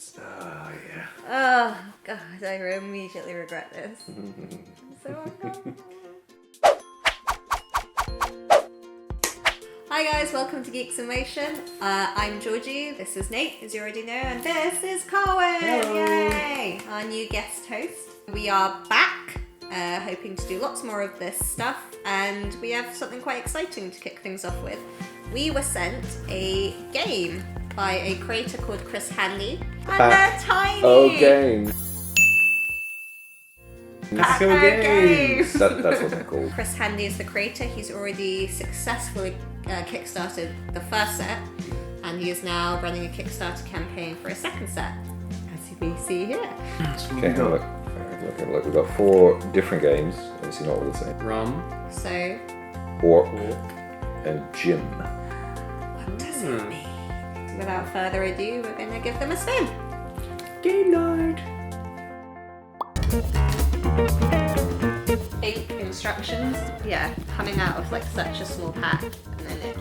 Oh, yeah. Oh, God, I immediately regret this. So uncomfortable. Hi guys, welcome to Geeks in Motion. I'm Georgie, this is Nate, as you already know, and this is Colin! Hello. Yay! Our new guest host. We are back, hoping to do lots more of this stuff, and we have something quite exciting to kick things off with. We were sent a game by a creator called Chris Hanley, and they're tiny! Oh, games. Pack our games. That's what they're called. Chris Handy is the creator. He's already successfully kickstarted the first set, and he is now running a Kickstarter campaign for a second set, as we see here. Okay, have a look. Look, we've got 4 different games, obviously not all the same. Rum. So, Orc and Jim. what does it mean? Without further ado, we're going to give them a spin. Game night. Big instructions. Yeah, coming out of like such a small pack, and then it.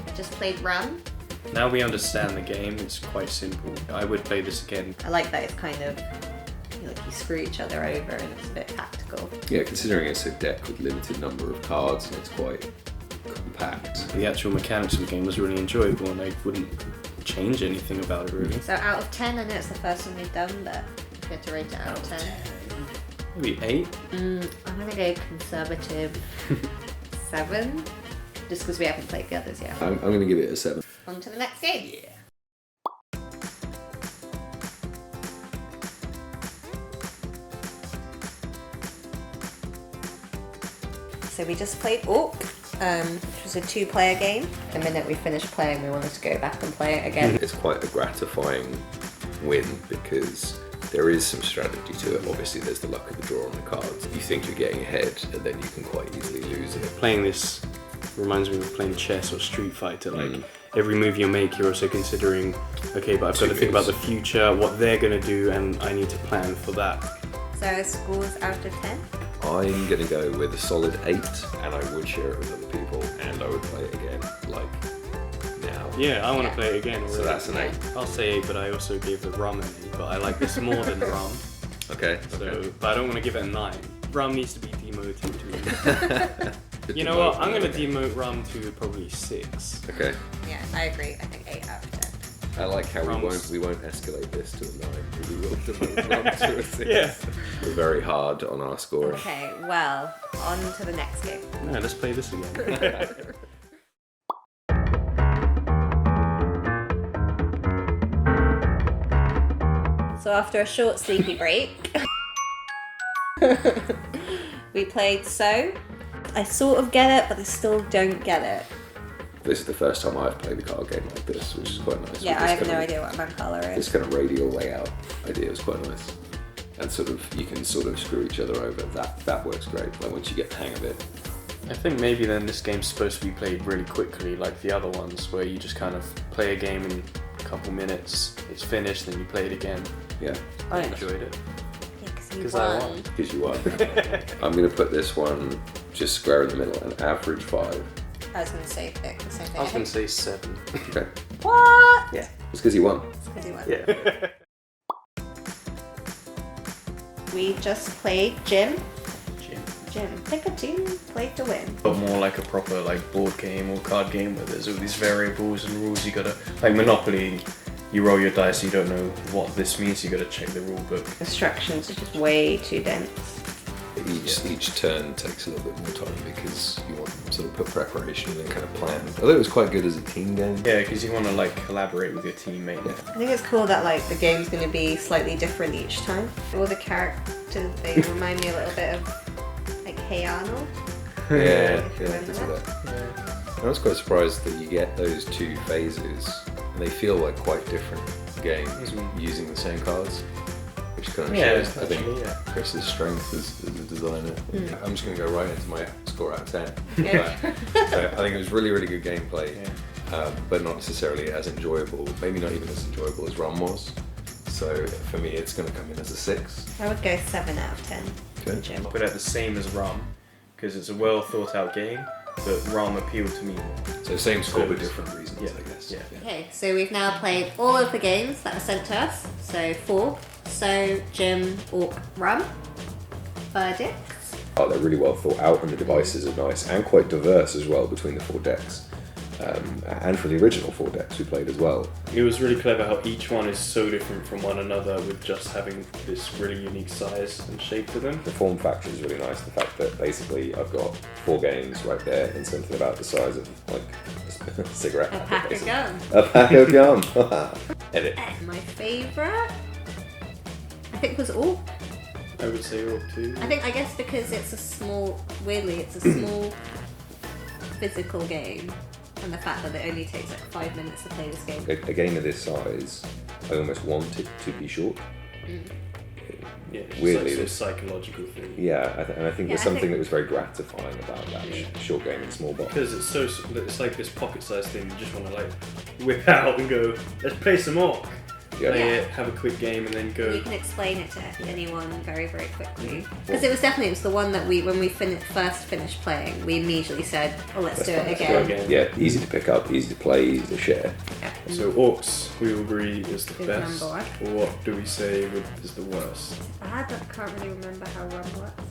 I just played Rum. Now we understand the game. It's quite simple. I would play this again. I like that it's kind of like you screw each other over and it's a bit tactical. Yeah, considering it's a deck with limited number of cards and it's quite compact. The actual mechanics of the game was really enjoyable, and I wouldn't change anything about it really. So out of 10, I know it's the first one we've done, but if you had to rate it out of 10. Maybe 8. I'm gonna go conservative 7, just because we haven't played the others yet. I'm going to give it a 7. On to the next game. Yeah. So we just played Orc, which was a 2-player game. The minute we finished playing, we wanted to go back and play it again. It's quite a gratifying win because there is some strategy to it. Obviously, there's the luck of the draw on the cards. You think you're getting ahead, and then you can quite easily lose it. Playing this reminds me of playing chess or Street Fighter. Like every move you make, you're also considering, okay, but I've got to think about the future, what they're going to do, and I need to plan for that. So scores out of 10? I'm going to go with a solid 8, and I would share it with other people, and I would play it again, like, now. Yeah, I want to play it again. So that's an 8. I'll say 8, but I also gave the Rum an 8, but I like this more than Rum. Okay. So, but I don't want to give it a 9. Rum needs to be demoted to... You know what? I'm going to demote Rum to probably 6. Okay. Yeah, I agree. I think 8 out of 10. I like how we won't escalate this to a 9. We will demote Rum to a 6. Yeah. We're very hard on our scoring. Okay, well, on to the next game. No, let's play this again. So after a short sleepy break, we played So. I sort of get it, but I still don't get it. This is the first time I've played a card game like this, which is quite nice. Yeah, I have no idea what Mancala This is. kind of radial layout idea is quite nice. And sort of, you can sort of screw each other over. That works great, like once you get the hang of it. I think maybe then this game's supposed to be played really quickly, like the other ones, where you just kind of play a game in a couple minutes, it's finished, then you play it again. Yeah, I enjoyed it. Because I won. because you won. I'm going to put this one just square in the middle, an average 5. I was going to say the same thing. I was going to say 7. Okay. What? Yeah. It's because you won. It's because you won. Yeah. We just played Jim. Jim. Pick a team, play to win. But more like a proper like board game or card game where there's all these variables and rules you gotta, like Monopoly, you roll your dice, you don't know what this means, you gotta check the rule book. Instructions are just way too dense. Each turn takes a little bit more time because you want to sort of put preparation and then kind of plan. Although it was quite good as a team game. Yeah, because you want to like collaborate with your teammate. Yeah. I think it's cool that like the game's going to be slightly different each time. All the characters, they remind me a little bit of like Hey Arnold. Yeah, If you yeah, remember I can see that. that. I was quite surprised that you get those 2 phases and they feel like quite different games using the same cards. Which kind of shows, I think, Chris's strength as a designer. I'm just going to go right into my score out of 10. Yeah. So I think it was really, really good gameplay, but not necessarily as enjoyable, maybe not even as enjoyable as Rum was. So for me, it's going to come in as a 6. I would go 7 out of 10. Okay. Jim. I'll put it the same as Rum, because it's a well thought out game, but Rum appealed to me more. So same score but different reasons, Yeah. I guess. Yeah. Okay, so we've now played all of the games that are sent to us. So 4. So Jim, Orc, Rum. Verdicts. Oh, they're really well thought out, and the devices are nice and quite diverse as well between the 4 decks. And for the original 4 decks we played as well. It was really clever how each one is so different from one another, with just having this really unique size and shape to them. The form factor is really nice. The fact that basically I've got 4 games right there in something about the size of like a cigarette. A pack of basically. gum. A pack of gum. Edit. My favourite, I think, was Orc. I would say Orc too. I guess because it's a small, weirdly, it's a small physical game. And the fact that it only takes like 5 minutes to play this game. A game of this size, I almost want it to be short. Yeah, it's Weirdly, like some psychological thing. Yeah, and I think Yeah, there's I something think- that was very gratifying about that Yeah. short game in a small box. Because it's like this pocket-sized thing. You just want to like whip out and go, let's play some Orc. Yeah. Play it, have a quick game, and then go. You can explain it to anyone very, very quickly. Because it was the one that when we first finished playing, we immediately said, oh, let's do it Let's go again. again. Yeah, easy to pick up, easy to play, easy to share. Yeah. So Orcs, we all agree, is the Is best. number Or what do we say is the worst? I can't really remember how Rum works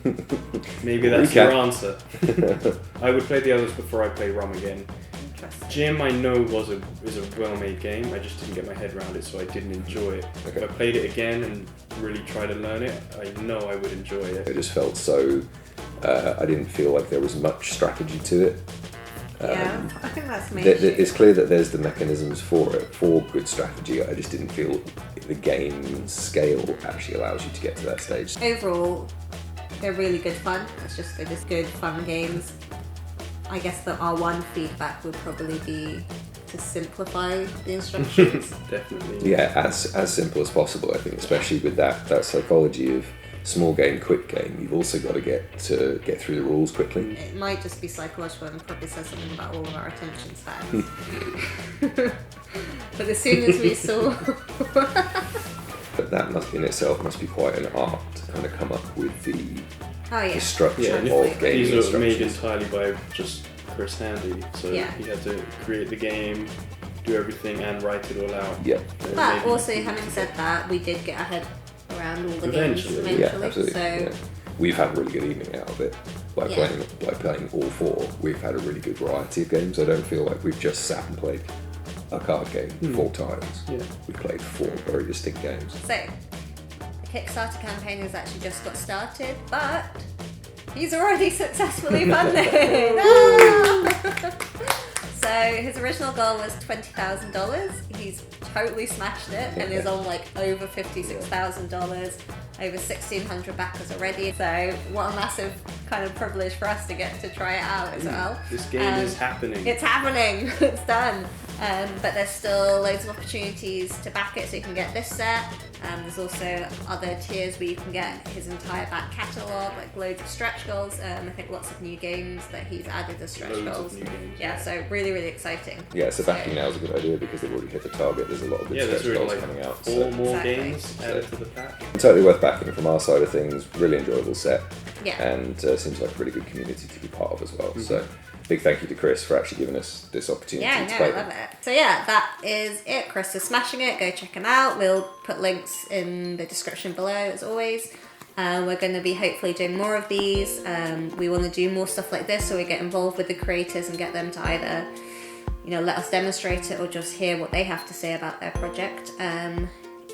anymore. Maybe that's Recap. your answer. I would play the others before I play Rum again. Interesting. Jim, I know is a well-made game. I just didn't get my head around it, so I didn't enjoy it. Okay. If I played it again and really tried to learn it, I know I would enjoy It it. just felt so. I didn't feel like there was much strategy to it. Yeah, I think that's me. It's clear that there's the mechanisms for it, for good strategy. I just didn't feel the game scale actually allows you to get to that stage. Overall, they're really good fun. They're just good fun games. I guess that our one feedback would probably be to simplify the instructions. Definitely. Yeah, as simple as possible. I think, especially with that psychology of small game, quick game. You've also got to get through the rules quickly. It might just be psychological and probably says something about all of our attention spans. But as soon as we saw... But that in itself must be quite an art to kind of come up with the Oh yeah. structure Yeah, of gaming these are made instructions. entirely by just Chris Handy, so Yeah. he had to create the game, do everything, and write it all out. Yeah. And But maybe- also, having said that, we did get our head around all the Eventually. games Yeah, eventually. absolutely. So Yeah. We've had a really good evening out of it. By Yeah. playing all 4, we've had a really good variety of games. I don't feel like we've just sat and played a card game 4 times. Yeah. We've played 4 very distinct games. So, the Kickstarter campaign has actually just got started, but he's already successfully funded. No! So his original goal was $20,000. He's totally smashed it and is on like over $56,000, over 1,600 backers already. So what a massive kind of privilege for us to get to try it out as well. This game is happening. It's happening. It's done. But there's still loads of opportunities to back it, so you can get this set. There's also other tiers where you can get his entire back catalogue, like loads of stretch goals. I think lots of new games that he's added as stretch Loads of goals. new games, Yeah, so really, really exciting. Yeah, so backing now is a good idea because they've already hit the target. There's a lot of good yeah, there's stretch really goals like coming out. 4 So more Exactly. games added to the pack. totally worth backing from our side of things. Really enjoyable set. Yeah. And seems like a really good community to be part of as well. Mm-hmm. So big thank you to Chris for actually giving us this opportunity Yeah, to no, play I them. love it. So yeah, that is it. Chris is smashing it. Go check him out. We'll put links in the description below as always. We're going to be hopefully doing more of these. We want to do more stuff like this, so we get involved with the creators and get them to either, let us demonstrate it or just hear what they have to say about their project.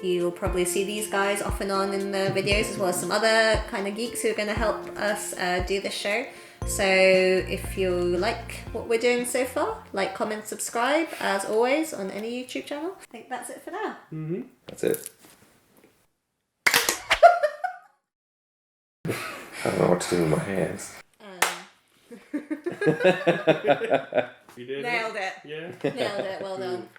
You'll probably see these guys off and on in the videos, as well as some other kind of geeks who are going to help us do this show. So if you like what we're doing so far, like, comment, subscribe, as always, on any YouTube channel. I think that's it for now. That's it. I don't know what to do with my hands. You did Nailed it. Yeah. Nailed it. Well done.